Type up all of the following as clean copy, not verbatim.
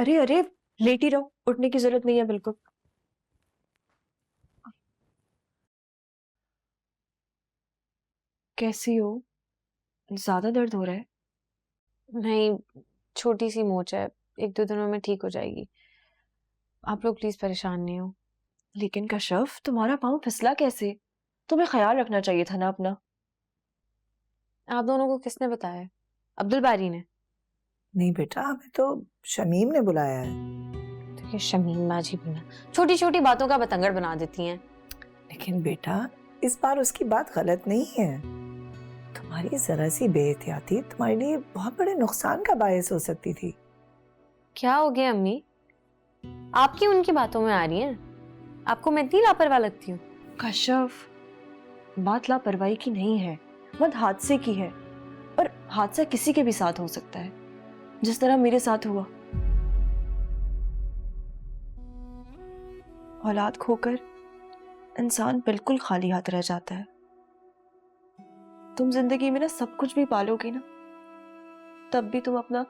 ارے ارے لیٹی رہو, اٹھنے کی ضرورت نہیں ہے بالکل. کیسی ہو؟ زیادہ درد ہو رہا ہے؟ نہیں, چھوٹی سی موچ ہے, 1-2 دنوں میں ٹھیک ہو جائے گی. آپ لوگ پلیز پریشان نہیں ہو. لیکن کشف, تمہارا پاؤں پھسلا کیسے؟ تمہیں خیال رکھنا چاہیے تھا نا اپنا. آپ دونوں کو کس نے بتایا ہے؟ عبد الباری نے؟ نہیں بیٹا, ہمیں تو شمیم نے بلایا ہے. تو یہ شمیم باجی بھی نا چھوٹی چھوٹی باتوں کا بتنگڑ بنا دیتی ہیں. لیکن بیٹا اس بار اس کی بات غلط نہیں ہے. تمہاری ذرا سی بے احتیاطی تمہارے لیے بہت بڑے نقصان کا باعث ہو سکتی تھی. کیا ہو گیا امی؟ آپ کی ان کی باتوں میں آ رہی ہیں؟ آپ کو میں اتنی لاپرواہ لگتی ہوں؟ کشف, بات لاپرواہی کی نہیں ہے, بات حادثے کی ہے. اور حادثہ کسی کے بھی ساتھ ہو سکتا ہے, جس طرح میرے ساتھ ہوا. اولاد کھو کر انسان بالکل خالی ہاتھ رہ جاتا ہے. تم زندگی میں نا سب کچھ بھی پالو گی نا, تب بھی تم اپنا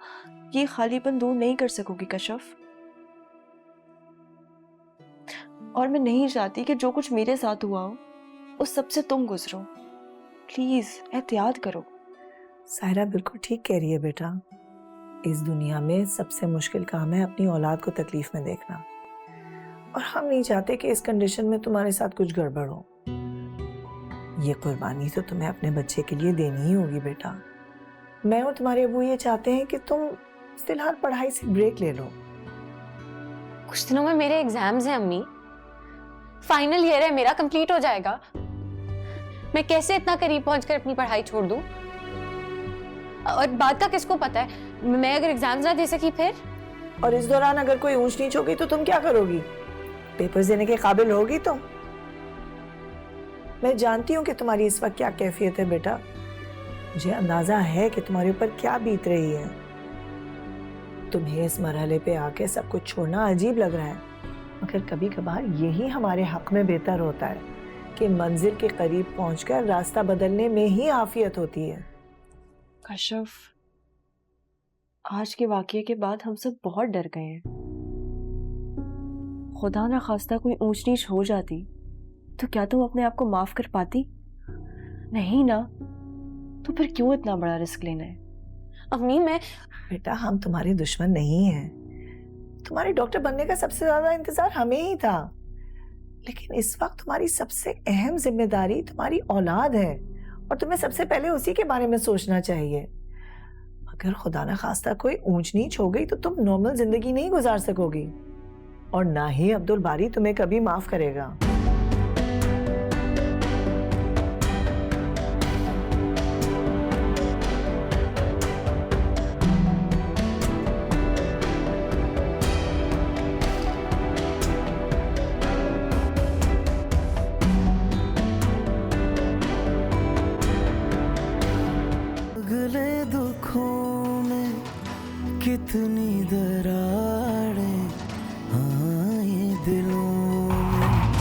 یہ خالی پن دور نہیں کر سکو گی کشف. اور میں نہیں چاہتی کہ جو کچھ میرے ساتھ ہوا ہو اس سب سے تم گزرو. پلیز احتیاط کرو. سائرہ بالکل ٹھیک کہہ رہی ہے بیٹا. اس دنیا میں سب سے مشکل کام ہے اپنی اولاد کو تکلیف میں دیکھنا, اور ہم نہیں چاہتے کہ اس کنڈیشن میں تمہارے ساتھ کچھ گڑبڑ ہو. یہ قربانی تو تمہیں اپنے بچے کے لیے دینی ہی ہوگی بیٹا. میں اور تمہارے ابو یہ چاہتے ہیں کہ تم فی الحال پڑھائی سے بریک لے لو. کچھ دنوں میں میرے ایگزامز ہیں امی, فائنل ایئر ہے میرا, کمپلیٹ ہو جائے گا. میں کیسے اتنا قریب پہنچ کر اپنی پڑھائی چھوڑ دوں؟ اور بات کا کس کو پتا ہے, میں اگر ایگزامز نہ دے سکی پھر؟ اور اس دوران اگر کوئی اونچ نیچ ہوگی تو تم کیا کرو گی؟ پیپرز دینے کے قابل ہوگی تم؟ میں جانتی ہوں کہ تمہاری اس وقت کیا کیفیت ہے بیٹا. مجھے اندازہ ہے کہ تمہارے اوپر کیا بیت رہی ہے. تمہیں اس مرحلے پہ آ کے سب کچھ چھوڑنا عجیب لگ رہا ہے, مگر کبھی کبھار یہی ہمارے حق میں بہتر ہوتا ہے کہ منزل کے قریب پہنچ کر راستہ بدلنے میں ہی عافیت ہوتی ہے. کشف, آج کے واقعے کے بعد ہم سب بہت ڈر گئے ہیں. خدا نہ خواستہ کوئی اونچ نیچ ہو جاتی تو کیا تم اپنے آپ کو معاف کر پاتی؟ نہیں نا, تو پھر کیوں اتنا بڑا رسک لینا ہے؟ امی میں بیٹا ہم تمہارے دشمن نہیں ہیں. تمہارے ڈاکٹر بننے کا سب سے زیادہ انتظار ہمیں ہی تھا, لیکن اس وقت تمہاری سب سے اہم ذمہ داری تمہاری اولاد ہے, اور تمہیں سب سے پہلے اسی کے بارے میں سوچنا چاہیے. اگر خدا نہ خواستہ کوئی اونچ نیچ ہو گئی تو تم نارمل زندگی نہیں گزار سکو گی, اور نہ ہی عبد الباری تمہیں کبھی معاف کرے گا. اگلے دکھوں میں کتنی دراڑیں